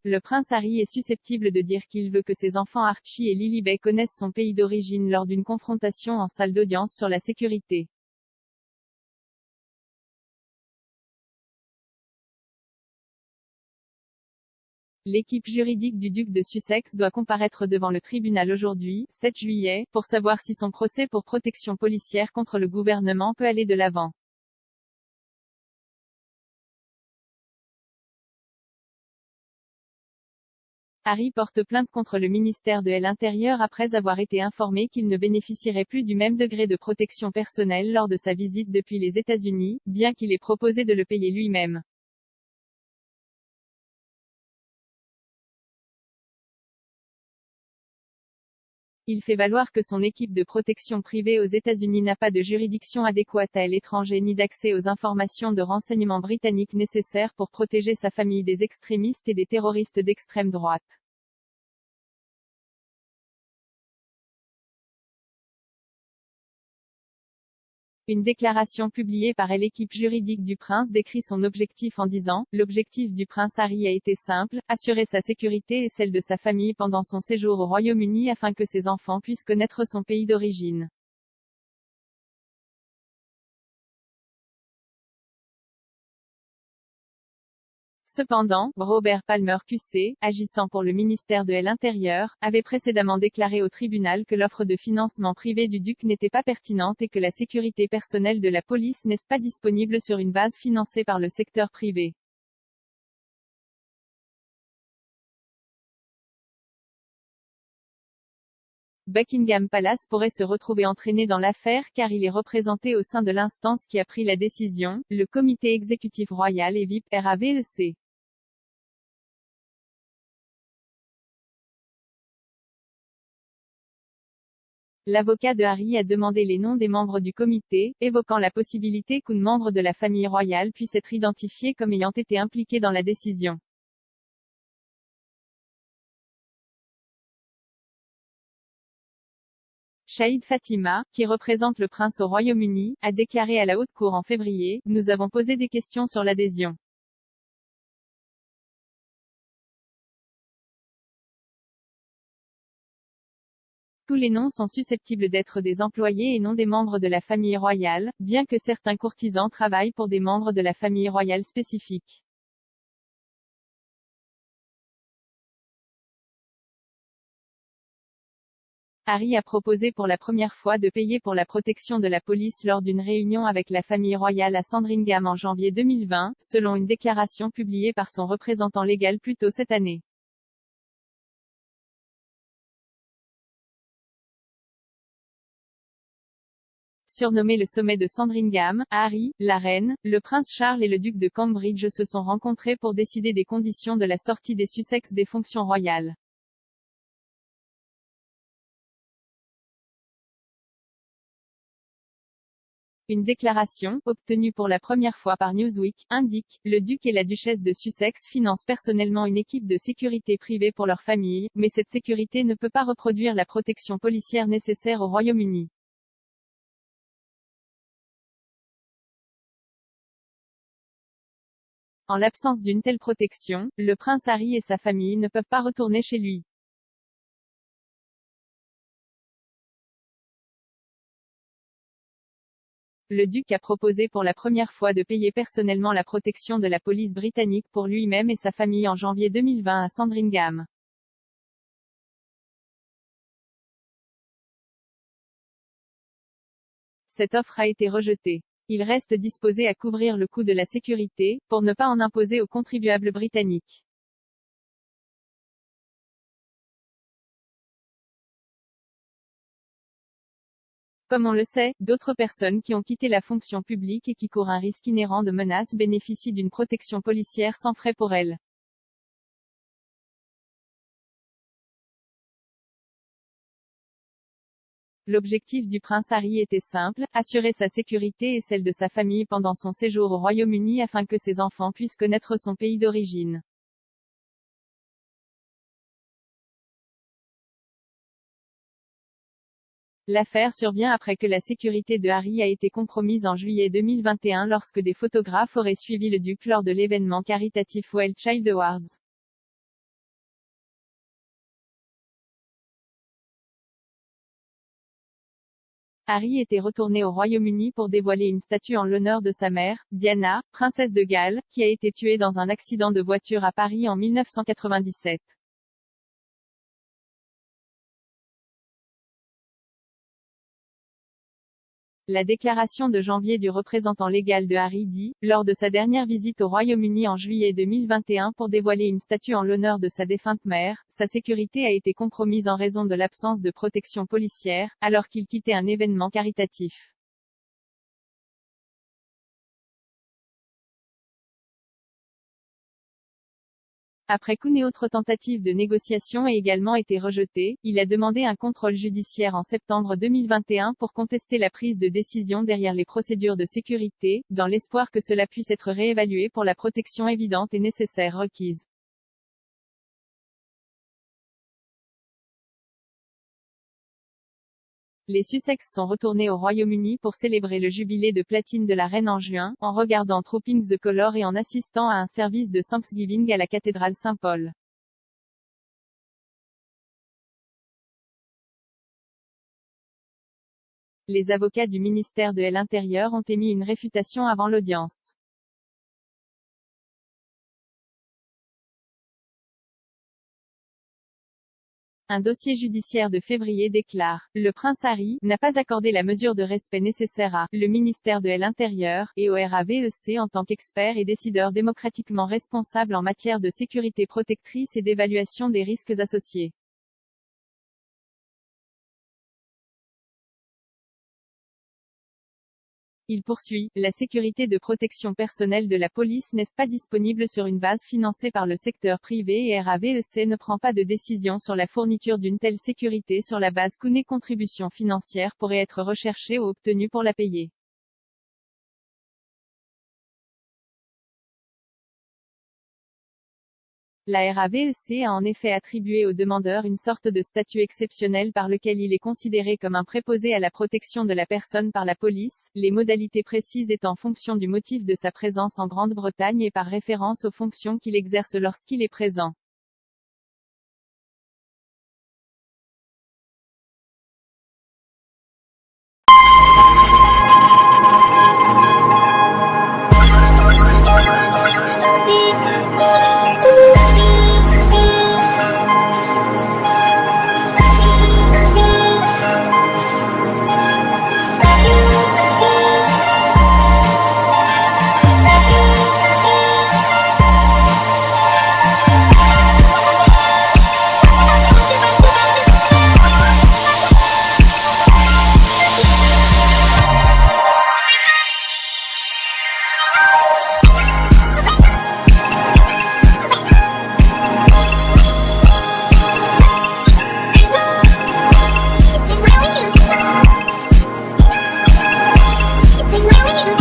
le prince Harry est susceptible de dire qu'il veut que ses enfants Archie et Lilibet connaissent son pays d'origine lors d'une confrontation en salle d'audience sur la sécurité. L'équipe juridique du duc de Sussex doit comparaître devant le tribunal aujourd'hui, 7 juillet, pour savoir si son procès pour protection policière contre le gouvernement peut aller de l'avant. Harry porte plainte contre le ministère de l'Intérieur après avoir été informé qu'il ne bénéficierait plus du même degré de protection personnelle lors de sa visite depuis les États-Unis, bien qu'il ait proposé de le payer lui-même. Il fait valoir que son équipe de protection privée aux États-Unis n'a pas de juridiction adéquate à l'étranger ni d'accès aux informations de renseignement britanniques nécessaires pour protéger sa famille des extrémistes et des terroristes d'extrême droite. Une déclaration publiée par l'équipe juridique du prince décrit son objectif en disant « L'objectif du prince Harry a été simple, assurer sa sécurité et celle de sa famille pendant son séjour au Royaume-Uni afin que ses enfants puissent connaître son pays d'origine. » Cependant, Robert Palmer QC, agissant pour le ministère de l'Intérieur, avait précédemment déclaré au tribunal que l'offre de financement privé du duc n'était pas pertinente et que la sécurité personnelle de la police n'est pas disponible sur une base financée par le secteur privé. Buckingham Palace pourrait se retrouver entraîné dans l'affaire car il est représenté au sein de l'instance qui a pris la décision, le Comité exécutif royal et VIP RAVEC. L'avocat de Harry a demandé les noms des membres du comité, évoquant la possibilité qu'un membre de la famille royale puisse être identifié comme ayant été impliqué dans la décision. Shahid Fatima, qui représente le prince au Royaume-Uni, a déclaré à la Haute Cour en février « Nous avons posé des questions sur l'adhésion. Tous les noms sont susceptibles d'être des employés et non des membres de la famille royale, bien que certains courtisans travaillent pour des membres de la famille royale spécifiques. » Harry a proposé pour la première fois de payer pour la protection de la police lors d'une réunion avec la famille royale à Sandringham en janvier 2020, selon une déclaration publiée par son représentant légal plus tôt cette année. Surnommé le sommet de Sandringham, Harry, la reine, le prince Charles et le duc de Cambridge se sont rencontrés pour décider des conditions de la sortie des Sussex des fonctions royales. Une déclaration, obtenue pour la première fois par Newsweek, indique « Le duc et la duchesse de Sussex financent personnellement une équipe de sécurité privée pour leur famille, mais cette sécurité ne peut pas reproduire la protection policière nécessaire au Royaume-Uni. » En l'absence d'une telle protection, le prince Harry et sa famille ne peuvent pas retourner chez lui. Le duc a proposé pour la première fois de payer personnellement la protection de la police britannique pour lui-même et sa famille en janvier 2020 à Sandringham. Cette offre a été rejetée. Il reste disposé à couvrir le coût de la sécurité, pour ne pas en imposer aux contribuables britanniques. Comme on le sait, d'autres personnes qui ont quitté la fonction publique et qui courent un risque inhérent de menace bénéficient d'une protection policière sans frais pour elles. L'objectif du prince Harry était simple, assurer sa sécurité et celle de sa famille pendant son séjour au Royaume-Uni afin que ses enfants puissent connaître son pays d'origine. L'affaire survient après que la sécurité de Harry a été compromise en juillet 2021 lorsque des photographes auraient suivi le duc lors de l'événement caritatif Well Child Awards. Harry était retourné au Royaume-Uni pour dévoiler une statue en l'honneur de sa mère, Diana, princesse de Galles, qui a été tuée dans un accident de voiture à Paris en 1997. La déclaration de janvier du représentant légal de Harry dit, lors de sa dernière visite au Royaume-Uni en juillet 2021 pour dévoiler une statue en l'honneur de sa défunte mère, sa sécurité a été compromise en raison de l'absence de protection policière, alors qu'il quittait un événement caritatif. Après qu'une autre tentative de négociation ait également été rejetée, il a demandé un contrôle judiciaire en septembre 2021 pour contester la prise de décision derrière les procédures de sécurité, dans l'espoir que cela puisse être réévalué pour la protection évidente et nécessaire requise. Les Sussex sont retournés au Royaume-Uni pour célébrer le jubilé de platine de la reine en juin, en regardant Trooping the Colour et en assistant à un service de Thanksgiving à la cathédrale Saint-Paul. Les avocats du ministère de l'Intérieur ont émis une réfutation avant l'audience. Un dossier judiciaire de février déclare, le prince Harry n'a pas accordé la mesure de respect nécessaire à le ministère de l'Intérieur et au RAVEC en tant qu'expert et décideur démocratiquement responsable en matière de sécurité protectrice et d'évaluation des risques associés. Il poursuit, la sécurité de protection personnelle de la police n'est pas disponible sur une base financée par le secteur privé et RAVEC ne prend pas de décision sur la fourniture d'une telle sécurité sur la base qu'une contribution financière pourrait être recherchée ou obtenue pour la payer. La RAVEC a en effet attribué au demandeur une sorte de statut exceptionnel par lequel il est considéré comme un préposé à la protection de la personne par la police, les modalités précises étant fonction du motif de sa présence en Grande-Bretagne et par référence aux fonctions qu'il exerce lorsqu'il est présent. Really?